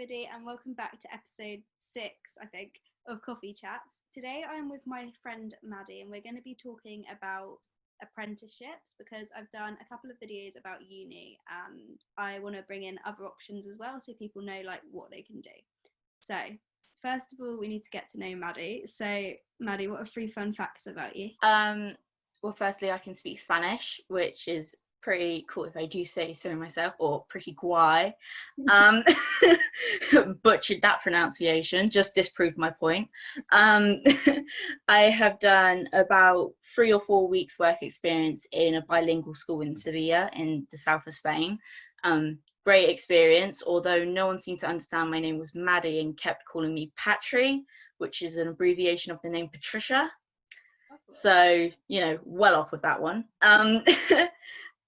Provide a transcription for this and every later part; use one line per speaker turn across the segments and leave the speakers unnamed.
everybody, and welcome back to episode 6, I think, of Coffee Chats. Today I'm with my friend Maddie, and we're going to be talking about apprenticeships because I've done a couple of videos about uni and I want to bring in other options as well so people know like what they can do. So first of all, we need to get to know Maddie. So Maddie, what are 3 fun facts about you?
Well, firstly, I can speak Spanish, which is pretty cool if I do say so myself, or pretty guay. Butchered that pronunciation, just disproved my point. I have done about 3 or 4 weeks work experience in a bilingual school in Sevilla in the south of Spain. Great experience, although no one seemed to understand my name was Maddie and kept calling me Patri, which is an abbreviation of the name Patricia. So, you know, well off with that one.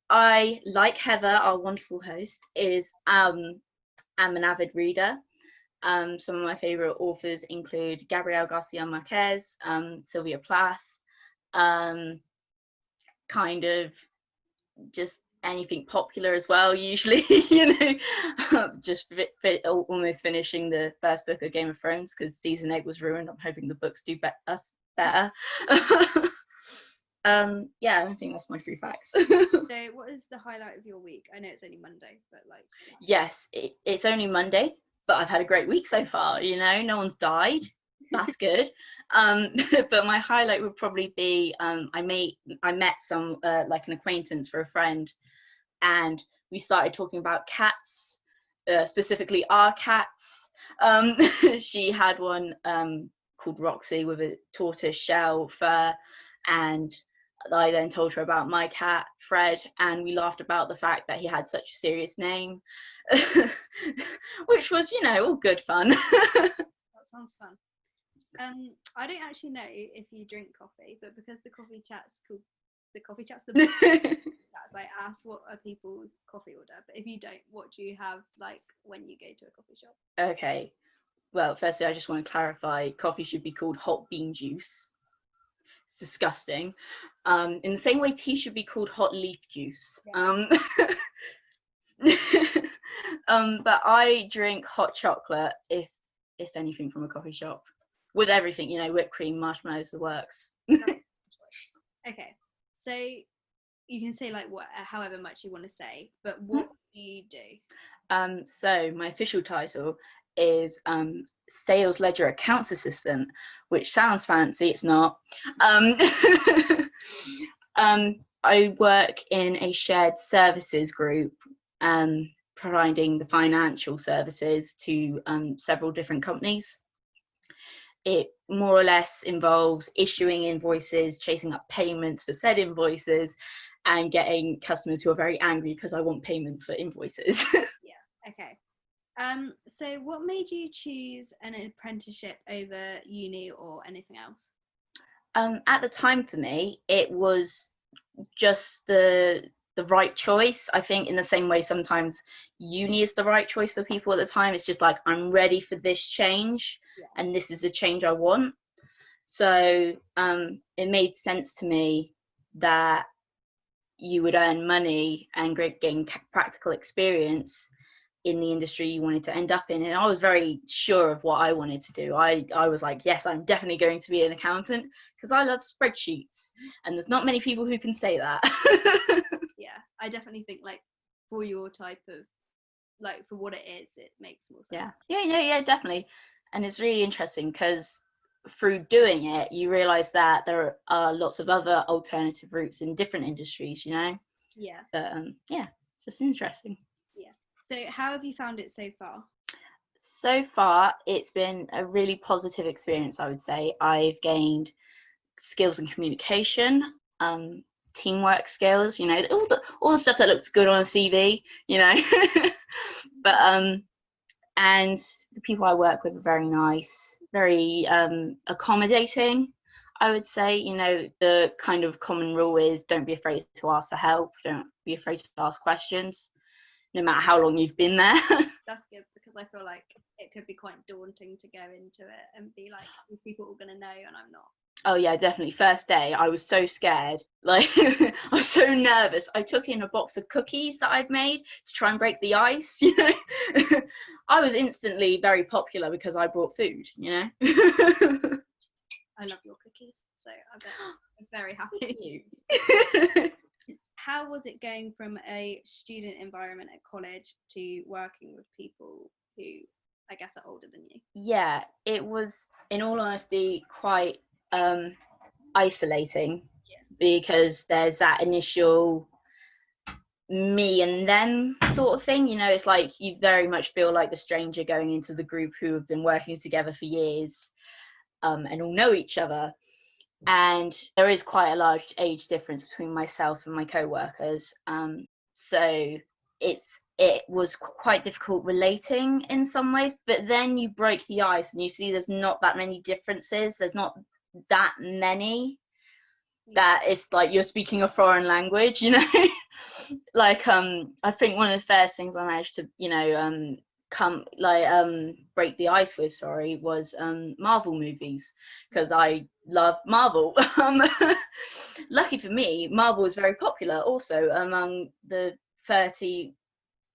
I, like Heather, our wonderful host, am an avid reader. Some of my favourite authors include Gabriel Garcia Marquez, Sylvia Plath, kind of just anything popular as well, usually, you know, just almost finishing the first book of Game of Thrones because season 8 was ruined. I'm hoping the books do us better. Yeah, I think that's my 3 facts.
So what is the highlight of your week? I know it's only Monday, but like...
Yes, it's only Monday, but I've had a great week so far, you know, no one's died. That's good. But my highlight would probably be I met some like an acquaintance for a friend, and we started talking about cats, specifically our cats. She had one called Roxy with a tortoise shell fur, and I then told her about my cat, Fred, and we laughed about the fact that he had such a serious name, which was, you know, all good fun.
That sounds fun. I don't actually know if you drink coffee, but because the Coffee Chat's called the Coffee Chat's the that's like ask what are people's coffee order, but if you don't, what do you have like when you go to a coffee shop?
Okay, well, firstly, I just want to clarify, coffee should be called hot bean juice. It's disgusting. In the same way, tea should be called hot leaf juice. Yeah. But I drink hot chocolate, if anything, from a coffee shop, with everything, you know, whipped cream, marshmallows, the works.
Okay, so you can say like what, however much you want to say, but what do you do?
So my official title is Sales Ledger Accounts Assistant, which sounds fancy. It's not. I work in a shared services group, providing the financial services to several different companies. It more or less involves issuing invoices, chasing up payments for said invoices, and getting customers who are very angry because I want payment for invoices.
Yeah, okay. So what made you choose an apprenticeship over uni or anything else?
At the time for me, it was just the right choice. I think in the same way sometimes uni is the right choice for people at the time. It's just like, I'm ready for this change, and this is the change I want. So it made sense to me that you would earn money and gain practical experience in the industry you wanted to end up in. And I was very sure of what I wanted to do. I was like, yes, I'm definitely going to be an accountant because I love spreadsheets, and there's not many people who can say that.
Yeah, I definitely think like for your type of, like for what it is, it makes more sense.
Yeah, definitely. And it's really interesting because through doing it, you realize that there are lots of other alternative routes in different industries, you know?
Yeah.
But yeah, it's just interesting.
Yeah. So how have you found it so far?
So far, it's been a really positive experience, I would say. I've gained skills in communication, teamwork skills, you know, all the stuff that looks good on a CV, you know. But and the people I work with are very nice, very accommodating, I would say. You know, the kind of common rule is don't be afraid to ask for help, don't be afraid to ask questions, no matter how long you've been there.
That's good, because I feel like it could be quite daunting to go into it and be like, people are going to know and I'm not.
Oh yeah, definitely. First day, I was so scared. Like, I was so nervous. I took in a box of cookies that I'd made to try and break the ice, you know. I was instantly very popular because I brought food, you know.
I love your cookies, so I bet I'm very happy.
You.
How was it going from a student environment at college to working with people who I guess are older than you?
Yeah, it was, in all honesty, quite isolating, because there's that initial me and them sort of thing, you know. It's like you very much feel like the stranger going into the group who have been working together for years, and all know each other. And there is quite a large age difference between myself and my co-workers, so it was quite difficult relating in some ways. But then you break the ice and you see there's not that many differences, there's not that many, that it's like you're speaking a foreign language, you know. Like I think one of the first things I managed to, you know, break the ice with, sorry, was Marvel movies, because I love Marvel. Lucky for me, Marvel is very popular also among the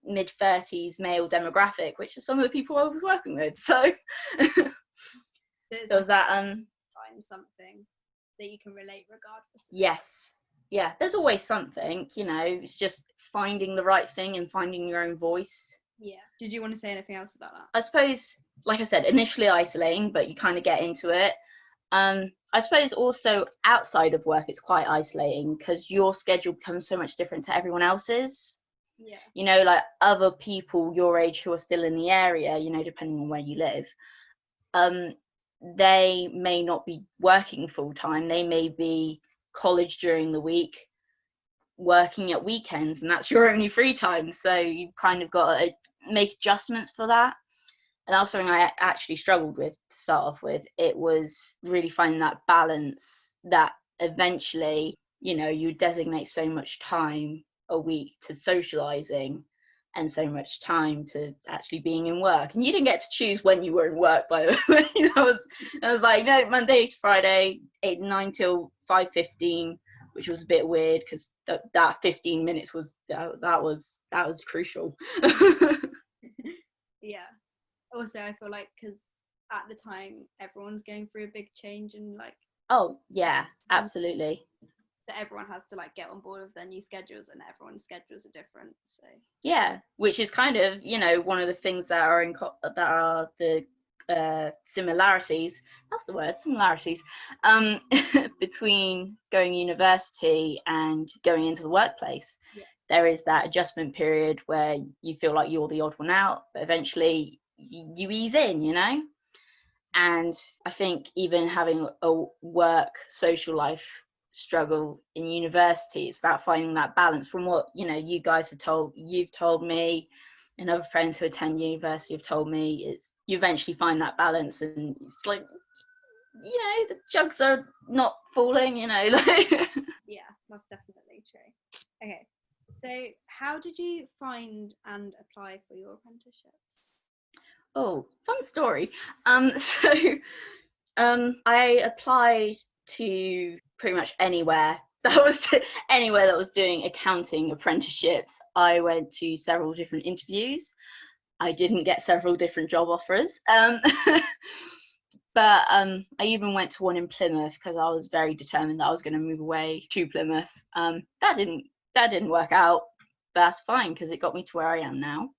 mid-30s male demographic, which is some of the people I was working with. So
there was that find something that you can relate regardless.
Yes, yeah, there's always something, you know. It's just finding the right thing and finding your own voice.
Yeah. Did you want to say anything else about that?
I suppose, like I said, initially isolating, but you kind of get into it. I suppose also outside of work, it's quite isolating because your schedule becomes so much different to everyone else's.
Yeah.
You know, like other people your age who are still in the area, you know, depending on where you live, they may not be working full time. They may be college during the week, working at weekends, and that's your only free time. So you've kind of got to make adjustments for that. And that was something I actually struggled with to start off with. It was really finding that balance that eventually, you know, you designate so much time a week to socializing and so much time to actually being in work. And you didn't get to choose when you were in work, by the way. I was like, no, Monday to Friday, 9 till 5:15, which was a bit weird because that 15 minutes was that was crucial.
Yeah. Also, I feel like because at the time everyone's going through a big change and like.
Oh yeah, absolutely.
So everyone has to like get on board with their new schedules, and everyone's schedules are different. So
yeah, which is kind of, you know, one of the things that are the similarities. That's the word, similarities. Between going university and going into the workplace.
Yeah.
There is that adjustment period where you feel like you're the odd one out, but eventually you ease in, you know. And I think even having a work social life struggle in university, it's about finding that balance. From what, you know, you guys you've told me, and other friends who attend university have told me, it's you eventually find that balance, and it's like, you know, the jugs are not falling, you know. Like
yeah, that's definitely true. Okay, so how did you find and apply for your apprenticeships?
Oh, fun story. I applied to pretty much anywhere that was doing accounting apprenticeships. I went to several different interviews. I didn't get several different job offers. But I even went to one in Plymouth because I was very determined that I was going to move away to Plymouth. That didn't work out, but that's fine because it got me to where I am now.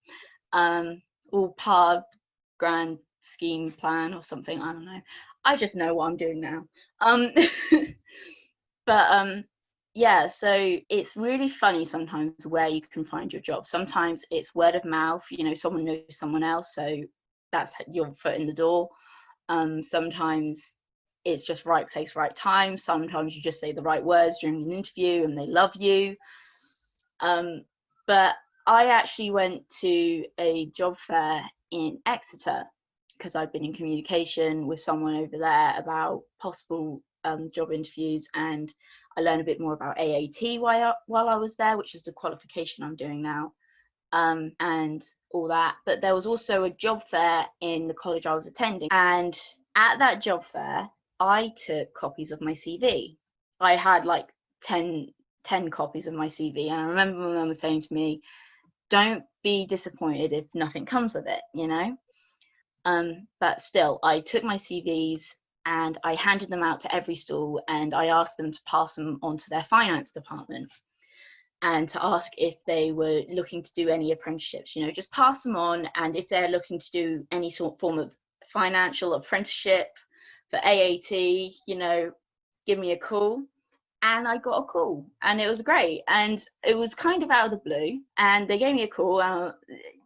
All part of grand scheme plan or something, I don't know. I just know what I'm doing now. But yeah, so it's really funny sometimes where you can find your job. Sometimes it's word of mouth, you know, someone knows someone else, so that's your foot in the door. Sometimes it's just right place, right time. Sometimes you just say the right words during an interview and they love you. But I actually went to a job fair in Exeter because I'd been in communication with someone over there about possible job interviews, and I learned a bit more about AAT while I was there, which is the qualification I'm doing now, and all that. But there was also a job fair in the college I was attending, and at that job fair I took copies of my CV. I had like 10 copies of my CV, and I remember my mum was saying to me, don't be disappointed if nothing comes of it, you know. But still, I took my CVs and I handed them out to every school, and I asked them to pass them on to their finance department and to ask if they were looking to do any apprenticeships, you know, just pass them on. And if they're looking to do any sort of form of financial apprenticeship for AAT, you know, give me a call. And I got a call, and it was great. And it was kind of out of the blue, and they gave me a call.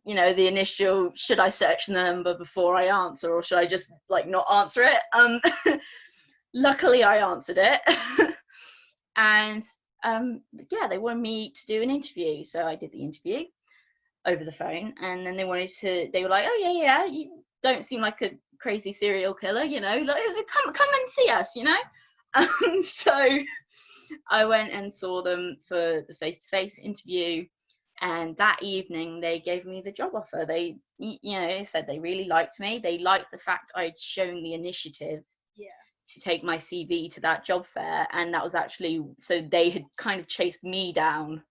You know, the initial, should I search the number before I answer, or should I just like not answer it? Luckily I answered it. And yeah, they wanted me to do an interview, so I did the interview over the phone. And then they were like, oh yeah, you don't seem like a crazy serial killer, you know, like, come and see us, you know. So I went and saw them for the face-to-face interview, and that evening they gave me the job offer. They, you know, said they really liked me. They liked the fact I'd shown the initiative to take my CV to that job fair, and that was actually, so they had kind of chased me down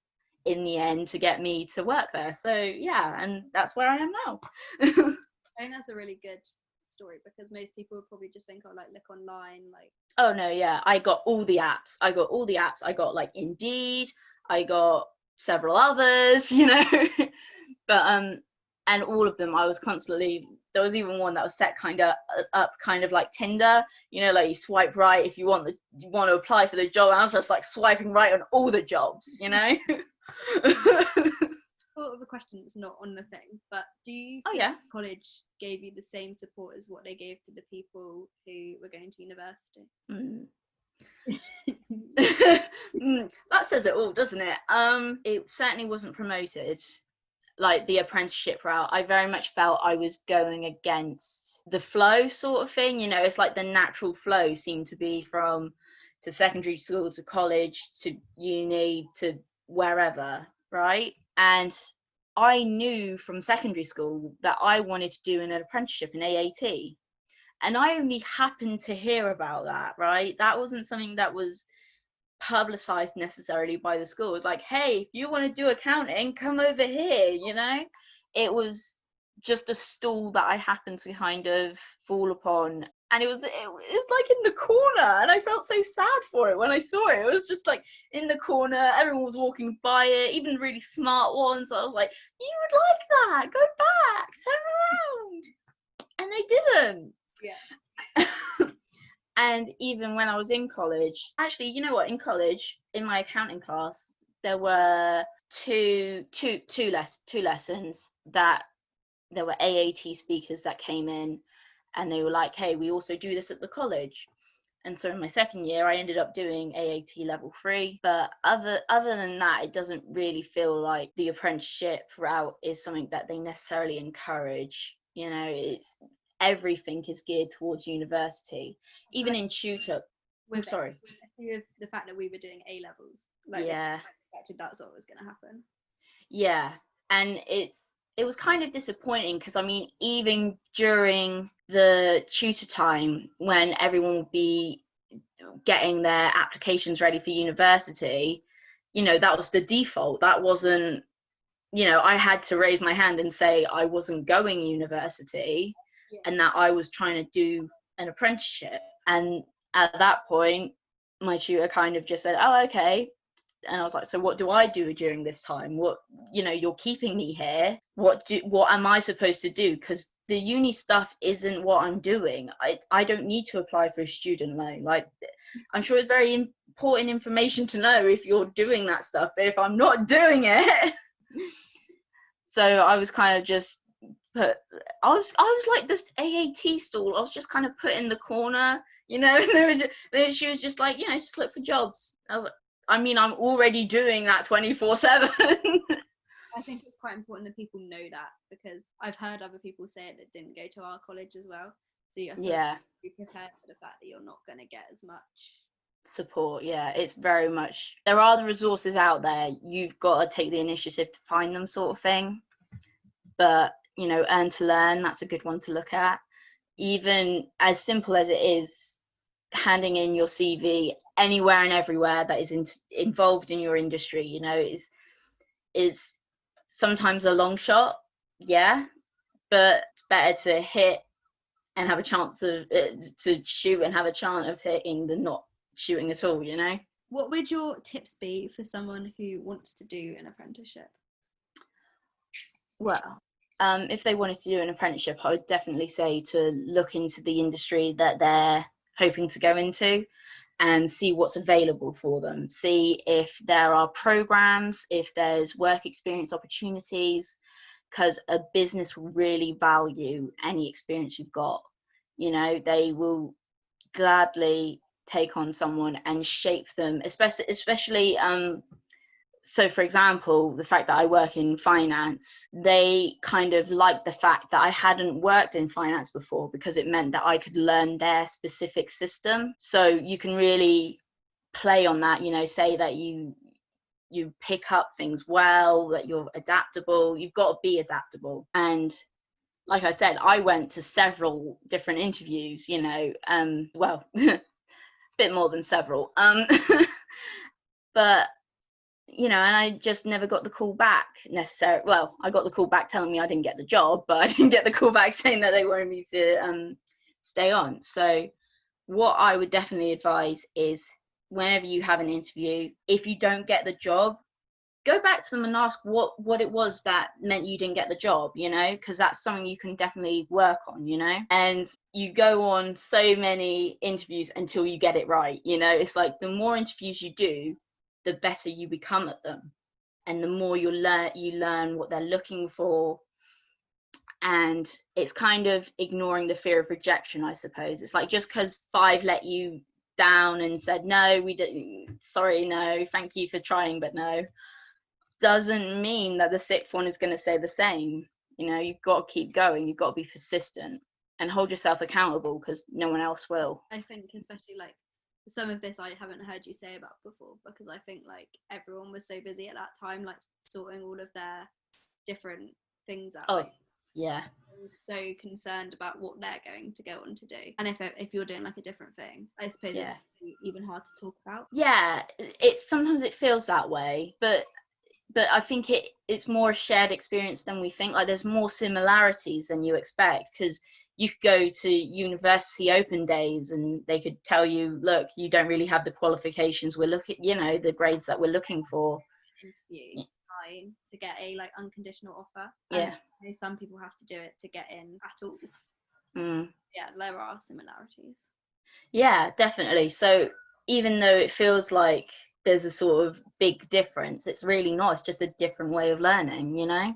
in the end to get me to work there. So yeah, and that's where I am now.
I think that's a really good story, because most people would probably just think, oh, like, look online, like.
Oh no, yeah, I got all the apps. I got like Indeed, I got several others, you know. But and all of them I was constantly, there was even one that was set kind of up kind of like Tinder, you know, like you swipe right if you want to apply for the job. And I was just like swiping right on all the jobs, you know.
Sort of a question that's not on the thing, but do you
think
college gave you the same support as what they gave to the people who were going to university?
That says it all, doesn't it? It certainly wasn't promoted, like the apprenticeship route. I very much felt I was going against the flow sort of thing, you know. It's like the natural flow seemed to be from to secondary school to college to uni to wherever, right? And I knew from secondary school that I wanted to do an apprenticeship in AAT, and I only happened to hear about that, right? That wasn't something that was publicized necessarily by the school. It was like, hey, if you want to do accounting, come over here, you know. It was just a stall that I happened to kind of fall upon, and it was like in the corner, and I felt so sad for it when I saw it. It was just like in the corner, everyone was walking by it, even really smart ones. I was like, you would like that, go back, turn around. And they didn't.
Yeah.
And even when I was in college, actually, you know what, in college, in my accounting class, there were two lessons that there were AAT speakers that came in, and they were like, hey, we also do this at the college. And so in my second year, I ended up doing AAT level 3. But other than that, it doesn't really feel like the apprenticeship route is something that they necessarily encourage. You know, it's everything is geared towards university. Even in tutor.
With the fact that we were doing A levels, like,
yeah,
they expected that's what was going to happen.
Yeah, and it was kind of disappointing, because I mean, even during the tutor time when everyone would be getting their applications ready for university, you know, that was the default. That wasn't, you know, I had to raise my hand and say I wasn't going university, and that I was trying to do an apprenticeship. And at that point, my tutor kind of just said, oh, okay. And I was like, so what do I do during this time? What, you know, you're keeping me here. What am I supposed to do? Because the uni stuff isn't what I'm doing. I don't need to apply for a student loan. Like, I'm sure it's very important information to know if you're doing that stuff, but if I'm not doing it. So I was kind of just I was like this AAT stall. I was just kind of put in the corner, you know. And she was just like, you know, just look for jobs. I was like, I mean, I'm already doing that 24/7.
I think it's quite important that people know that, because I've heard other people say it that didn't go to our college as well. So you have to be prepared for the fact that you're not going to get as much
support. Yeah, it's very much, there are the resources out there. You've got to take the initiative to find them, sort of thing. But, you know, earn to learn, that's a good one to look at. Even as simple as it is, handing in your CV anywhere and everywhere that is involved in your industry, you know, is sometimes a long shot, yeah, but it's better to hit and have a chance of to shoot and have a chance of hitting than not shooting at all, you know.
What would your tips be for someone who wants to do an apprenticeship?
Well, if they wanted to do an apprenticeship, I would definitely say to look into the industry that they're hoping to go into and see what's available for them. See if there are programs, if there's work experience opportunities, because a business will really value any experience you've got. You know, they will gladly take on someone and shape them, especially so for example, the fact that I work in finance, they kind of liked the fact that I hadn't worked in finance before, because it meant that I could learn their specific system. So you can really play on that, you know, say that you pick up things well, that you're adaptable. You've got to be adaptable. And like I said, I went to several different interviews, you know, well, bit more than several, but you know, and I just never got the call back necessarily. Well, I got the call back telling me I didn't get the job, but I didn't get the call back saying that they wanted me to stay on. So what I would definitely advise is, whenever you have an interview, if you don't get the job, go back to them and ask what it was that meant you didn't get the job, you know, because that's something you can definitely work on, you know. And you go on so many interviews until you get it right, you know. It's like the more interviews you do, the better you become at them, and the more you learn what they're looking for. And it's kind of ignoring the fear of rejection, I suppose. It's like, just because 5 let you down and said no, we don't, sorry, no, thank you for trying, but no, doesn't mean that the 6th one is going to say the same. You know, you've got to keep going, you've got to be persistent and hold yourself accountable, because no one else will.
I think especially like some of this I haven't heard you say about before, because I think like everyone was so busy at that time, like sorting all of their different things out.
Oh,
like,
yeah.
So concerned about what they're going to go on to do, and if you're doing like a different thing, I suppose it's even hard to talk about.
Yeah, it's sometimes it feels that way, but I think it's more a shared experience than we think. Like, there's more similarities than you expect, because you could go to university open days and they could tell you, look, you don't really have the qualifications we're looking, you know, the grades that we're looking for.
Interview to get a like unconditional offer.
Yeah.
And some people have to do it to get in at all. Yeah, there are similarities.
Yeah, definitely. So even though it feels like there's a sort of big difference, it's really not. It's just a different way of learning, you know.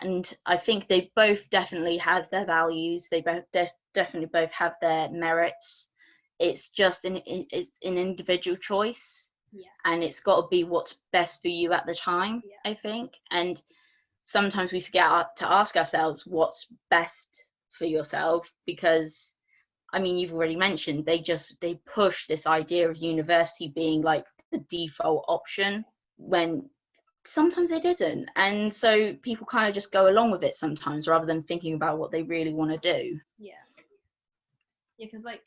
And I think they both definitely have their values. They both definitely both have their merits. It's just it's an individual choice.
Yeah.
And it's got to be what's best for you at the time, I think. And sometimes we forget to ask ourselves what's best for yourself, because, I mean, you've already mentioned, they push this idea of university being like the default option, when sometimes it isn't. And so people kind of just go along with it sometimes, rather than thinking about what they really want to do.
Yeah, because like,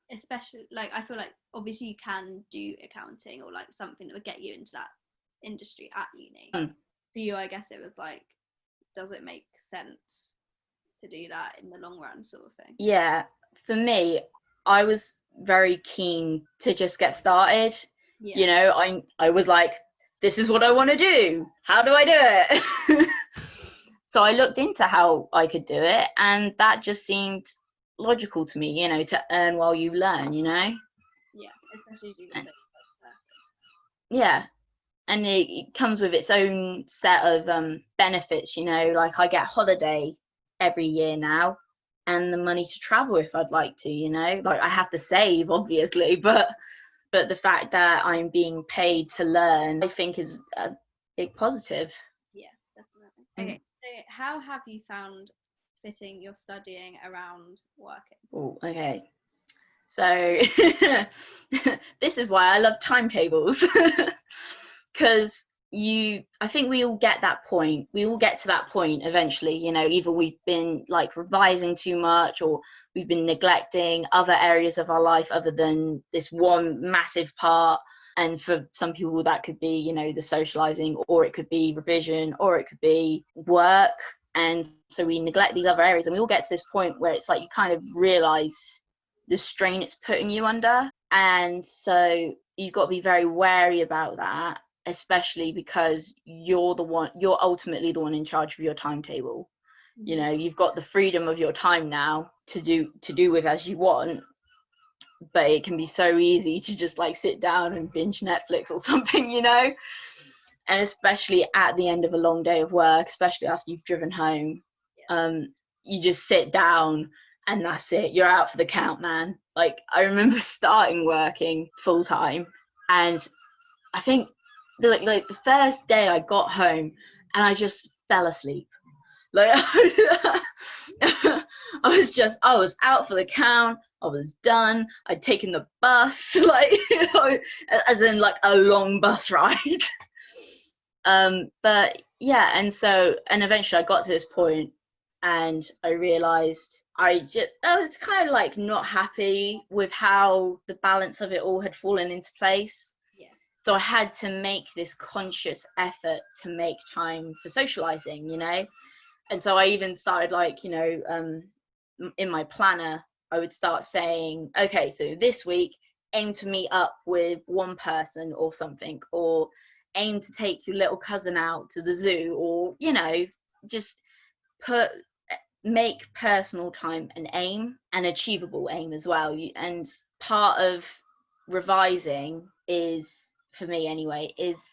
especially like, I feel like obviously you can do accounting or like something that would get you into that industry at uni. For you, I guess it was like, does it make sense to do that in the long run, sort of thing?
Yeah, for me, I was very keen to just get started. You know, I was like, this is what I want to do. How do I do it? So I looked into how I could do it, and that just seemed logical to me, you know, to earn while you learn, you know.
Yeah, especially if you were so certain.
Yeah, and it comes with its own set of benefits, you know. Like, I get holiday every year now, and the money to travel if I'd like to, you know. Like, I have to save, obviously, but the fact that I'm being paid to learn, I think, is a big positive.
Yeah, definitely. Okay, so how have you found fitting your studying around working?
Oh, okay. So this is why I love timetables, because I think we all get that point. We all get to that point eventually, you know, either we've been like revising too much, or we've been neglecting other areas of our life other than this one massive part. And for some people that could be, you know, the socializing, or it could be revision, or it could be work. And so we neglect these other areas, and we all get to this point where it's like you kind of realize the strain it's putting you under. And so you've got to be very wary about that, especially because you're ultimately the one in charge of your timetable. You know, you've got the freedom of your time now to do with as you want, but it can be so easy to just like sit down and binge Netflix or something, you know. And especially at the end of a long day of work, especially after you've driven home, you just sit down and that's it. You're out for the count, man. Like, I remember starting working full time, and I think the first day I got home and I just fell asleep. Like, I was out for the count. I was done. I'd taken the bus, like, you know, as in like a long bus ride. But yeah, and eventually I got to this point, and I realized I was kind of like not happy with how the balance of it all had fallen into place.
Yeah.
So I had to make this conscious effort to make time for socializing, you know. And so I even started, like, you know, in my planner, I would start saying, okay, so this week, aim to meet up with one person or something, or aim to take your little cousin out to the zoo, or, you know, just make personal time an aim, an achievable aim as well. And part of revising is, for me anyway, is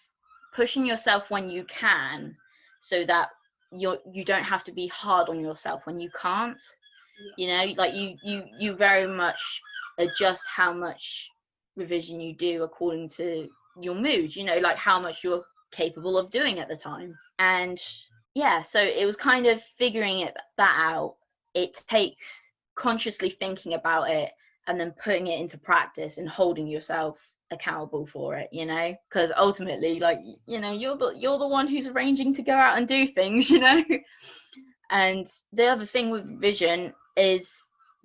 pushing yourself when you can, so that you don't have to be hard on yourself when you can't. You know, like you very much adjust how much revision you do according to your mood, you know, like how much you're capable of doing at the time. And yeah, so it was kind of figuring that out. It takes consciously thinking about it and then putting it into practice and holding yourself accountable for it, you know, because ultimately, like, you know, you're the one who's arranging to go out and do things, you know. And the other thing with revision is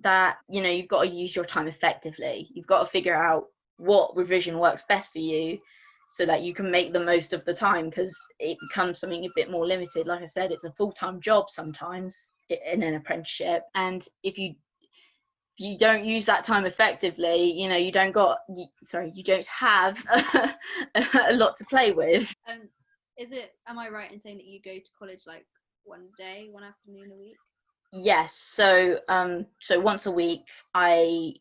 that, you know, you've got to use your time effectively. You've got to figure out what revision works best for you, so that you can make the most of the time, because it becomes something a bit more limited. Like I said, it's a full-time job sometimes in an apprenticeship, and if you don't use that time effectively, you know, you don't have a lot to play with.
Am I right in saying that you go to college like one afternoon a week?
Yes, so once a week I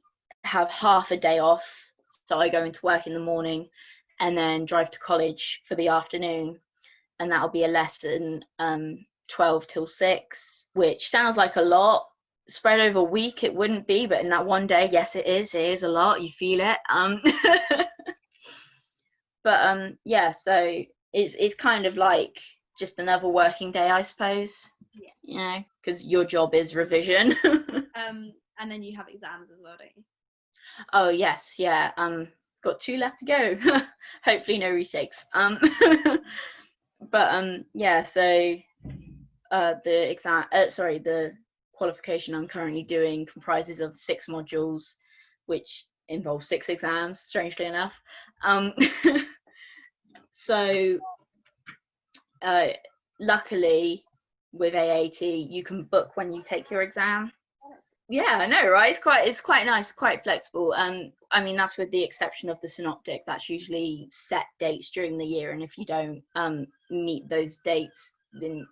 have half a day off, so I go into work in the morning and then drive to college for the afternoon, and that'll be a lesson 12 till 6, which sounds like a lot. Spread over a week it wouldn't be, but in that one day, yes, it is a lot. You feel it. But yeah, so it's kind of like just another working day, I suppose.
Yeah.
You know, because your job is revision.
And then you have exams as well, don't you?
Oh yes, yeah. Got 2 left to go. Hopefully no retakes. But yeah, so the qualification I'm currently doing comprises of 6 modules, which involves 6 exams, strangely enough. So luckily with AAT you can book when you take your exam. Yeah, I know, right? It's quite nice, quite flexible. I mean, that's with the exception of the synoptic. That's usually set dates during the year, and if you don't meet those dates, then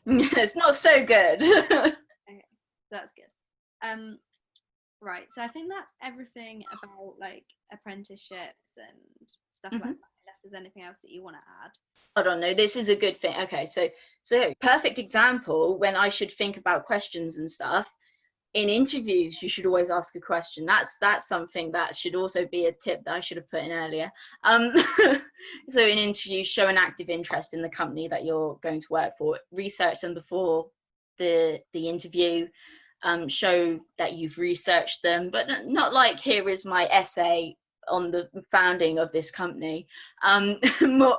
it's not so good.
Okay, that's good. Right, so I think that's everything about like apprenticeships and stuff like that. Unless there's anything else that you want to add.
I don't know. This is a good thing. Okay, so perfect example when I should think about questions and stuff. In interviews, you should always ask a question. That's something that should also be a tip that I should have put in earlier. So in interviews, show an active interest in the company that you're going to work for. Research them before the interview. Show that you've researched them, but not like, here is my essay on the founding of this company. More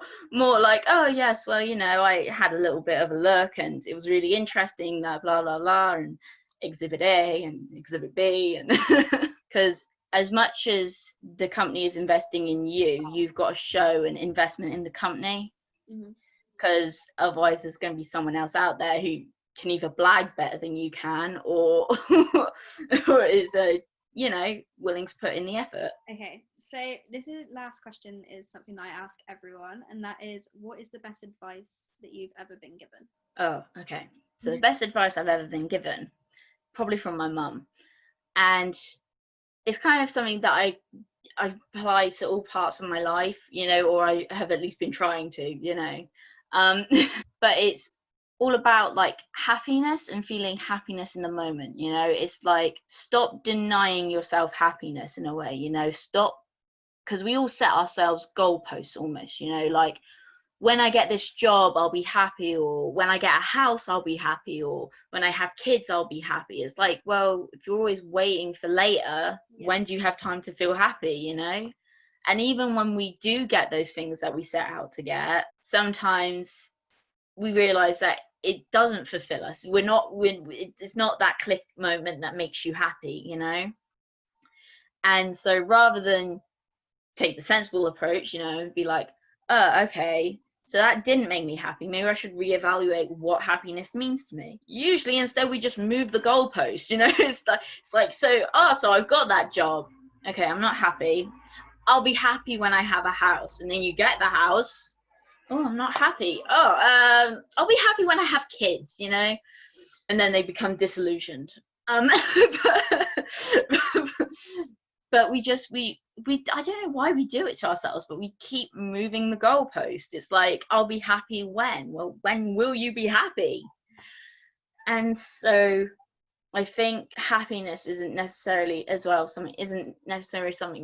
like, oh yes, well, you know, I had a little bit of a look and it was really interesting, blah blah blah, and exhibit A and exhibit B, and because as much as the company is investing in you, you've got to show an investment in the company, because otherwise there's going to be someone else out there who can either blag better than you can, or or is you know, willing to put in the effort.
Okay, so this is last question is something that I ask everyone, and that is, what is the best advice that you've ever been given?
Oh, okay. So the best advice I've ever been given, probably from my mum, and it's kind of something that I apply to all parts of my life, you know, or I have at least been trying to, you know. But it's all about like happiness and feeling happiness in the moment, you know. It's like, stop denying yourself happiness in a way, you know. Stop, because we all set ourselves goalposts almost, you know, like, when I get this job, I'll be happy, or when I get a house, I'll be happy, or when I have kids, I'll be happy. It's like, well, if you're always waiting for later, when do you have time to feel happy, you know? And even when we do get those things that we set out to get, sometimes we realize that it doesn't fulfill us. It's not that click moment that makes you happy, you know? And so rather than take the sensible approach, you know, be like, oh, okay, so that didn't make me happy, maybe I should reevaluate what happiness means to me. Usually instead we just move the goalpost, you know. It's like so I've got that job, okay, I'm not happy, I'll be happy when I have a house. And then you get the house, oh, I'm not happy, I'll be happy when I have kids, you know. And then they become disillusioned. But we I don't know why we do it to ourselves, but we keep moving the goalpost. It's like, I'll be happy when? Well, when will you be happy? And so I think happiness isn't necessarily something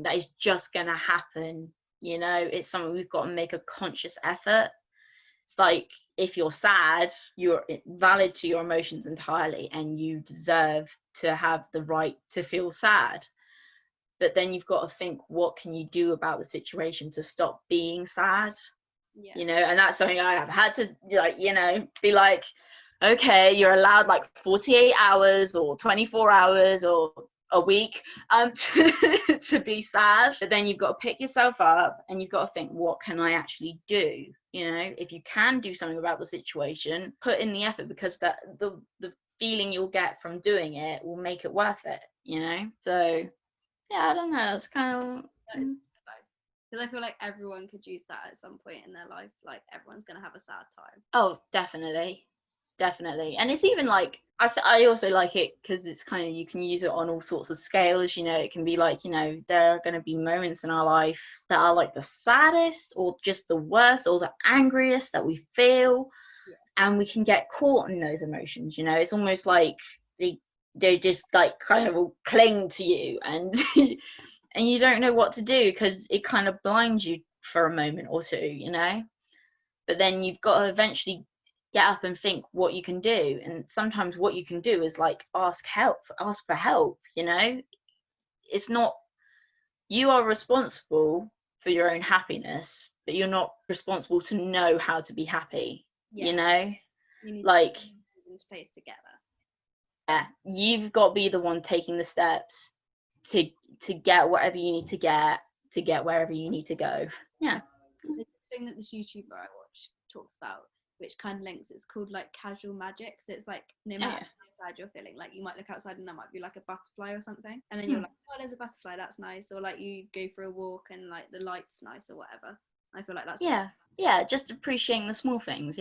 that is just gonna happen, you know. It's something we've got to make a conscious effort. It's like, if you're sad, you're valid to your emotions entirely, and you deserve to have the right to feel sad. But then you've got to think, what can you do about the situation to stop being sad? You know. And that's something I have had to, like, you know, be like, okay, you're allowed like 48 hours or 24 hours or a week to be sad. But then you've got to pick yourself up and you've got to think, what can I actually do? You know, if you can do something about the situation, put in the effort, because that the feeling you'll get from doing it will make it worth it, you know. So yeah, I don't know, it's kind of,
because I feel like everyone could use that at some point in their life. Like, everyone's gonna have a sad time.
Oh, definitely. And it's even like, I also like it because it's kind of, you can use it on all sorts of scales, you know. It can be like, you know, there are going to be moments in our life that are like the saddest or just the worst or the angriest that we feel, and we can get caught in those emotions, you know. It's almost like they just like kind of will cling to you, and and you don't know what to do because it kind of blinds you for a moment or two, you know. But then you've got to eventually get up and think what you can do. And sometimes what you can do is like ask for help, you know. It's not, you are responsible for your own happiness, but you're not responsible to know how to be happy, you know.
You need
like
in space together.
Yeah, you've got to be the one taking the steps to get whatever you need to get wherever you need to go. Yeah.
The thing that this YouTuber I watch talks about, which kind of links, it's called like casual magic. So it's like, no matter how sad you're feeling, like you might look outside and there might be like a butterfly or something, and then you're like, oh, there's a butterfly, that's nice. Or like you go for a walk and like the light's nice or whatever. I feel like that's
just appreciating the small things.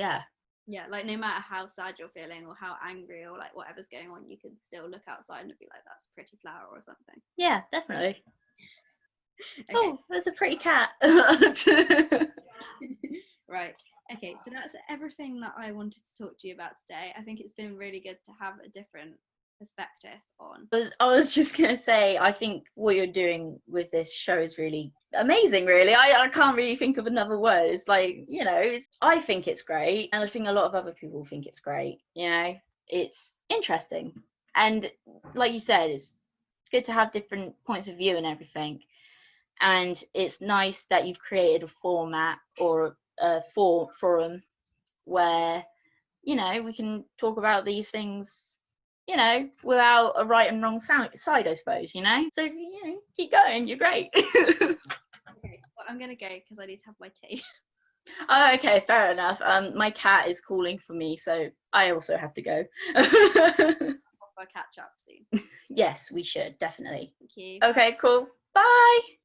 Like no matter how sad you're feeling or how angry or like whatever's going on, you can still look outside and be like, that's a pretty flower or something.
Yeah, definitely. Okay. Oh, there's a pretty cat.
Right. Okay, so that's everything that I wanted to talk to you about today. I think it's been really good to have a different perspective on.
I was just going to say, I think what you're doing with this show is really amazing, really. I can't really think of another word. It's like, you know, I think it's great, and I think a lot of other people think it's great, you know. It's interesting, and like you said, it's good to have different points of view and everything. And it's nice that you've created a format or a forum where, you know, we can talk about these things, you know, without a right and wrong side, I suppose, you know. So, you know, keep going, you're great.
Okay, well, I'm gonna go because I need to have my tea.
Oh, okay, fair enough. My cat is calling for me, so I also have to go.
I'll catch up soon.
Yes, we should, definitely.
Thank you.
Okay, cool. Bye.